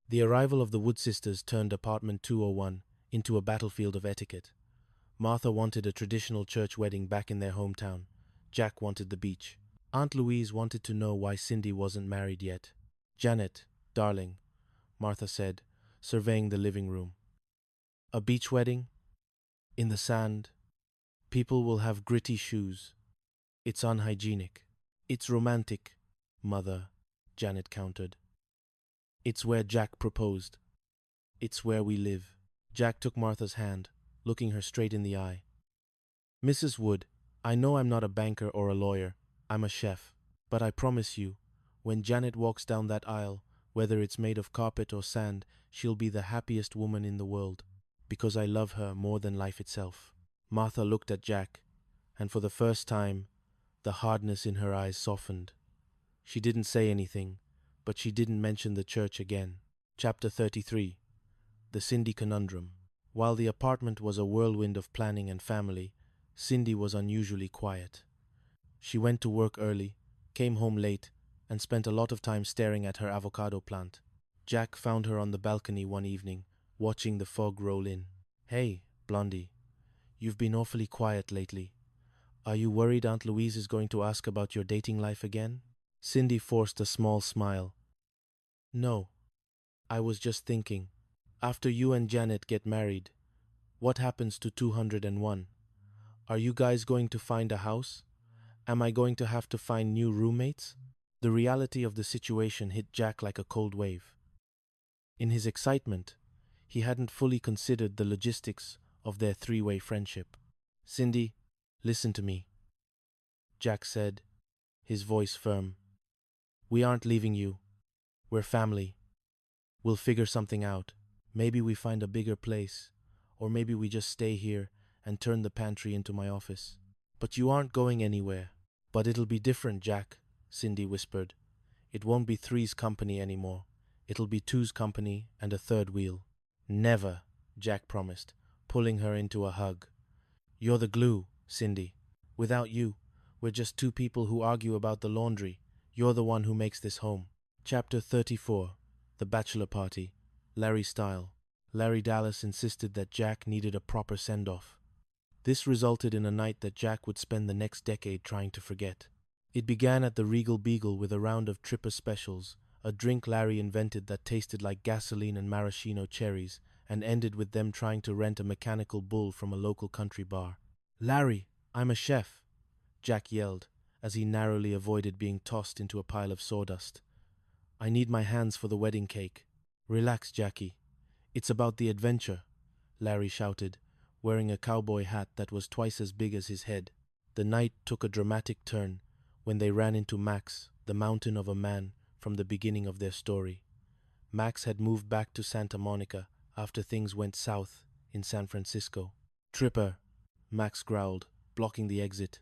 The arrival of the Wood sisters turned apartment 201 into a battlefield of etiquette. Martha wanted a traditional church wedding back in their hometown. Jack wanted the beach. Aunt Louise wanted to know why Cindy wasn't married yet. "Janet, darling," Martha said, surveying the living room. "A beach wedding? In the sand? People will have gritty shoes. It's unhygienic." "It's romantic, Mother," Janet countered. "It's where Jack proposed. It's where we live." Jack took Martha's hand, looking her straight in the eye. "Mrs. Wood, I know I'm not a banker or a lawyer. I'm a chef. But I promise you, when Janet walks down that aisle, whether it's made of carpet or sand, she'll be the happiest woman in the world, because I love her more than life itself." Martha looked at Jack, and for the first time, the hardness in her eyes softened. She didn't say anything, but she didn't mention the church again. Chapter 33. The Cindy Conundrum. While the apartment was a whirlwind of planning and family, Cindy was unusually quiet. She went to work early, came home late, and spent a lot of time staring at her avocado plant. Jack found her on the balcony one evening, watching the fog roll in. "Hey, Blondie, you've been awfully quiet lately. Are you worried Aunt Louise is going to ask about your dating life again?" Cindy forced a small smile. "No, I was just thinking, after you and Janet get married, what happens to 201? Are you guys going to find a house? Am I going to have to find new roommates?" The reality of the situation hit Jack like a cold wave. In his excitement, he hadn't fully considered the logistics of their three-way friendship. "Cindy, listen to me," Jack said, his voice firm. "We aren't leaving you. We're family. We'll figure something out. Maybe we find a bigger place, or maybe we just stay here and turn the pantry into my office. But you aren't going anywhere." "But it'll be different, Jack," Cindy whispered. "It won't be three's company anymore. It'll be two's company and a third wheel." "Never," Jack promised, pulling her into a hug. "You're the glue, Cindy. Without you, we're just two people who argue about the laundry. You're the one who makes this home." Chapter 34. The Bachelor Party. Larry Style. Larry Dallas insisted that Jack needed a proper send-off. This resulted in a night that Jack would spend the next decade trying to forget. It began at the Regal Beagle with a round of Tripper specials, a drink Larry invented that tasted like gasoline and maraschino cherries, and ended with them trying to rent a mechanical bull from a local country bar. "Larry, I'm a chef," Jack yelled, as he narrowly avoided being tossed into a pile of sawdust. "I need my hands for the wedding cake." "Relax, Jackie. It's about the adventure," Larry shouted, wearing a cowboy hat that was twice as big as his head. The night took a dramatic turn when they ran into Max, the mountain of a man, from the beginning of their story. Max had moved back to Santa Monica after things went south in San Francisco. "Tripper," Max growled, blocking the exit.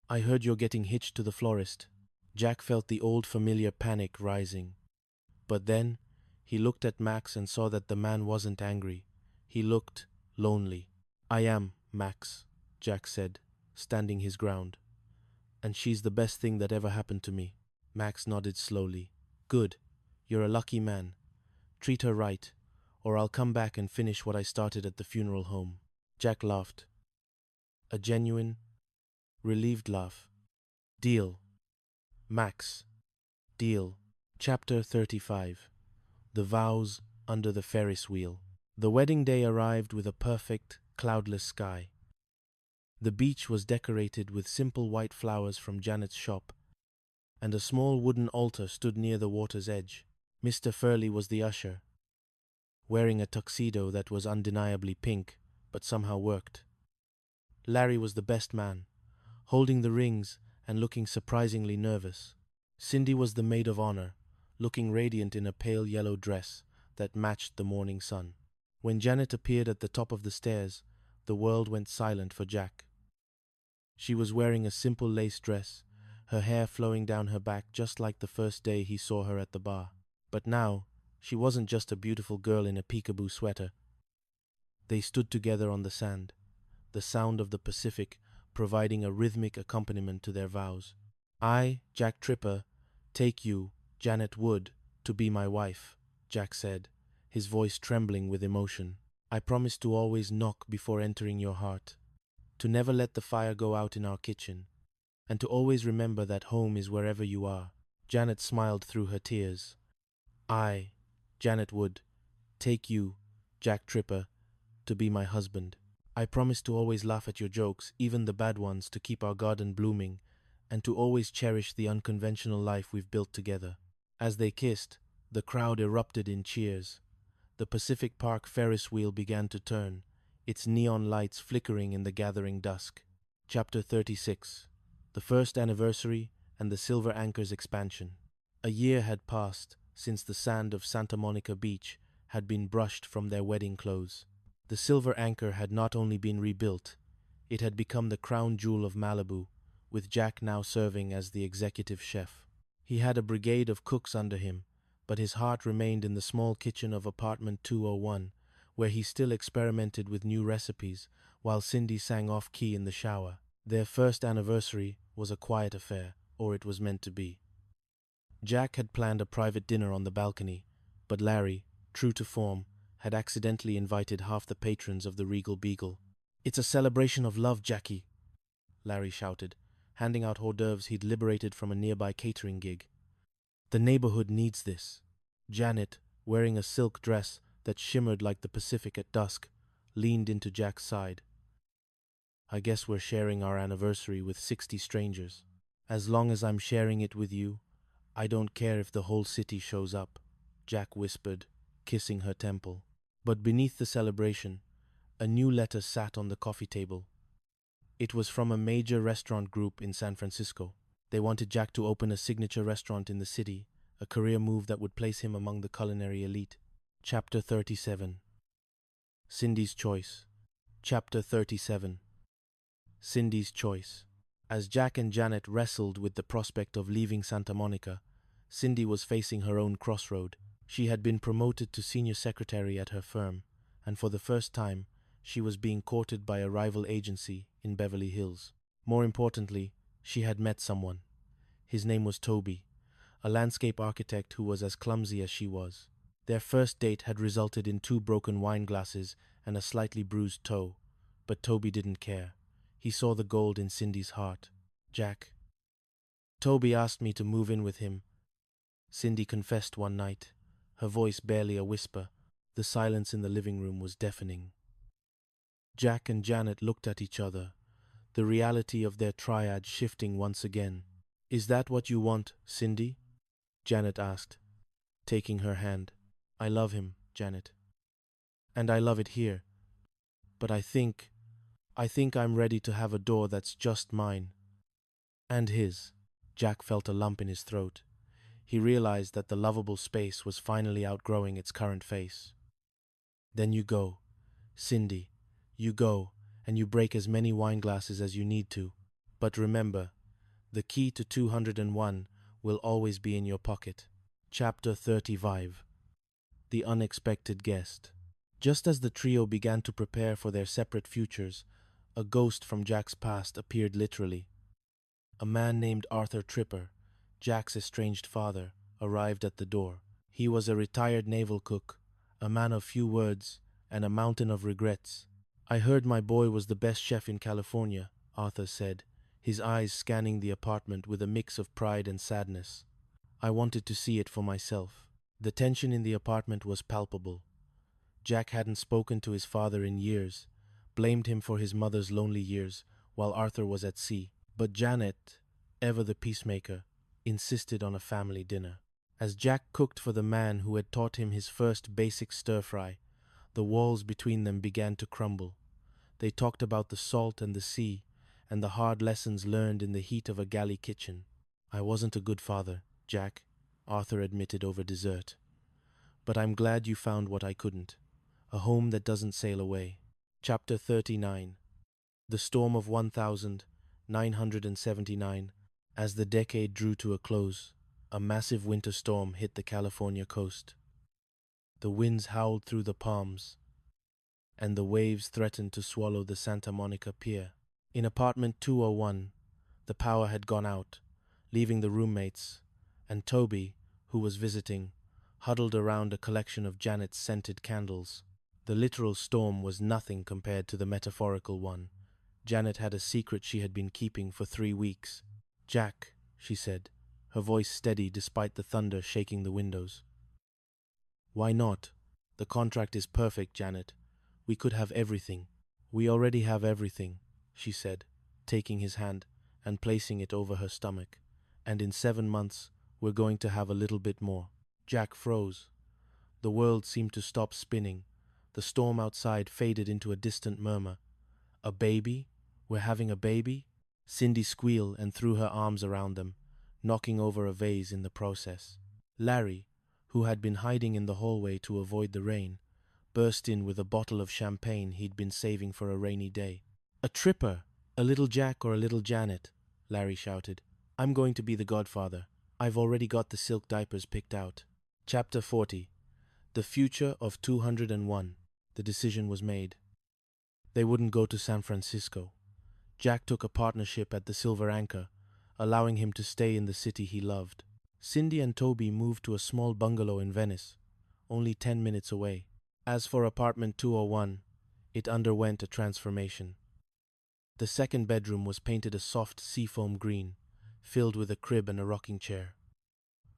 "I heard you're getting hitched to the florist." Jack felt the old familiar panic rising. But then he looked at Max and saw that the man wasn't angry. He looked lonely. "I am, Max," Jack said, standing his ground. "And she's the best thing that ever happened to me." Max nodded slowly. "Good. You're a lucky man. Treat her right, or I'll come back and finish what I started at the funeral home." Jack laughed. A genuine, relieved laugh. "Deal. Max. Deal." Chapter 35. The Vows Under the Ferris Wheel. The wedding day arrived with a perfect, cloudless sky. The beach was decorated with simple white flowers from Janet's shop, and a small wooden altar stood near the water's edge. Mr. Furley was the usher, wearing a tuxedo that was undeniably pink, but somehow worked. Larry was the best man, holding the rings and looking surprisingly nervous. Cindy was the maid of honor, looking radiant in a pale yellow dress that matched the morning sun. When Janet appeared at the top of the stairs, the world went silent for Jack. She was wearing a simple lace dress, her hair flowing down her back just like the first day he saw her at the bar. But now, she wasn't just a beautiful girl in a peekaboo sweater. They stood together on the sand, the sound of the Pacific providing a rhythmic accompaniment to their vows. "I, Jack Tripper, take you, Janet Wood, to be my wife." Jack said, his voice trembling with emotion. I promise to always knock before entering your heart, to never let the fire go out in our kitchen, and to always remember that home is wherever you are. Janet smiled through her tears. I, Janet Wood, take you, Jack Tripper, to be my husband. I promise to always laugh at your jokes, even the bad ones, to keep our garden blooming, and to always cherish the unconventional life we've built together. As they kissed, the crowd erupted in cheers. The Pacific Park Ferris wheel began to turn, its neon lights flickering in the gathering dusk. Chapter 36. The First Anniversary and the Silver Anchor's Expansion. A year had passed since the sand of Santa Monica Beach had been brushed from their wedding clothes. The Silver Anchor had not only been rebuilt, it had become the crown jewel of Malibu, with Jack now serving as the executive chef. He had a brigade of cooks under him, but his heart remained in the small kitchen of apartment 201, where he still experimented with new recipes while Cindy sang off-key in the shower. Their first anniversary was a quiet affair, or it was meant to be. Jack had planned a private dinner on the balcony, but Larry, true to form, had accidentally invited half the patrons of the Regal Beagle. It's a celebration of love, Jackie, Larry shouted, handing out hors d'oeuvres he'd liberated from a nearby catering gig. The neighborhood needs this. Janet, wearing a silk dress that shimmered like the Pacific at dusk, leaned into Jack's side. I guess we're sharing our anniversary with 60 strangers. As long as I'm sharing it with you, I don't care if the whole city shows up, Jack whispered, kissing her temple. But beneath the celebration, a new letter sat on the coffee table. It was from a major restaurant group in San Francisco. They wanted Jack to open a signature restaurant in the city, a career move that would place him among the culinary elite. Chapter 37. Cindy's Choice. Chapter 37. Cindy's Choice. As Jack and Janet wrestled with the prospect of leaving Santa Monica, Cindy was facing her own crossroad. She had been promoted to senior secretary at her firm, and for the first time, she was being courted by a rival agency in Beverly Hills. More importantly, she had met someone. His name was Toby, a landscape architect who was as clumsy as she was. Their first date had resulted in 2 broken wine glasses and a slightly bruised toe, but Toby didn't care. He saw the gold in Cindy's heart. Jack. Toby asked me to move in with him, Cindy confessed one night, her voice barely a whisper. The silence in the living room was deafening. Jack and Janet looked at each other, the reality of their triad shifting once again. Is that what you want, Cindy? Janet asked, taking her hand. I love him, Janet. And I love it here. But I think I'm ready to have a door that's just mine. And his. Jack felt a lump in his throat. He realized that the lovable space was finally outgrowing its current face. Then you go, Cindy. You go, and you break as many wine glasses as you need to. But remember, the key to 201 will always be in your pocket. Chapter 35. The Unexpected Guest. Just as the trio began to prepare for their separate futures, a ghost from Jack's past appeared literally. A man named Arthur Tripper, Jack's estranged father, arrived at the door. He was a retired naval cook, a man of few words, and a mountain of regrets. I heard my boy was the best chef in California, Arthur said, his eyes scanning the apartment with a mix of pride and sadness. I wanted to see it for myself. The tension in the apartment was palpable. Jack hadn't spoken to his father in years, blamed him for his mother's lonely years while Arthur was at sea. But Janet, ever the peacemaker, insisted on a family dinner. As Jack cooked for the man who had taught him his first basic stir-fry, the walls between them began to crumble. They talked about the salt and the sea, and the hard lessons learned in the heat of a galley kitchen. I wasn't a good father, Jack, Arthur admitted over dessert. But I'm glad you found what I couldn't. A home that doesn't sail away. Chapter 39. The Storm of 1979. As the decade drew to a close, a massive winter storm hit the California coast. The winds howled through the palms, and the waves threatened to swallow the Santa Monica Pier. In apartment 201, the power had gone out, leaving the roommates, and Toby, who was visiting, huddled around a collection of Janet's scented candles. The literal storm was nothing compared to the metaphorical one. Janet had a secret she had been keeping for 3 weeks. "Jack," she said, her voice steady despite the thunder shaking the windows. "Why not? The contract is perfect, Janet. We could have everything." "We already have everything," she said, taking his hand and placing it over her stomach. "And in 7 months, we're going to have a little bit more." Jack froze. The world seemed to stop spinning. The storm outside faded into a distant murmur. "A baby? We're having a baby?" Cindy squealed and threw her arms around them, knocking over a vase in the process. Larry, who had been hiding in the hallway to avoid the rain, burst in with a bottle of champagne he'd been saving for a rainy day. "A tripper! A little Jack or a little Janet," Larry shouted. "I'm going to be the godfather. I've already got the silk diapers picked out." Chapter 40. The Future of 201. The decision was made. They wouldn't go to San Francisco. Jack took a partnership at the Silver Anchor, allowing him to stay in the city he loved. Cindy and Toby moved to a small bungalow in Venice, only 10 minutes away. As for apartment 201, it underwent a transformation. The second bedroom was painted a soft seafoam green, filled with a crib and a rocking chair.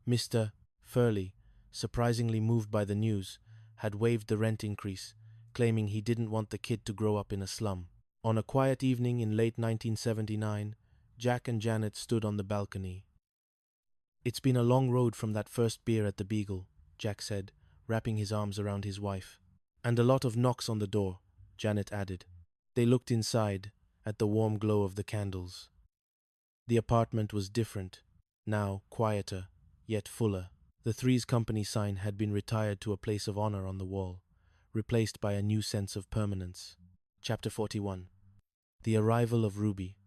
Mr. Furley, surprisingly moved by the news, had waived the rent increase, claiming he didn't want the kid to grow up in a slum. On a quiet evening in late 1979, Jack and Janet stood on the balcony. "It's been a long road from that first beer at the Beagle," Jack said, wrapping his arms around his wife. "And a lot of knocks on the door," Janet added. They looked inside, at the warm glow of the candles. The apartment was different, now quieter, yet fuller. The Three's Company sign had been retired to a place of honor on the wall, replaced by a new sense of permanence. Chapter 41. The Arrival of Ruby.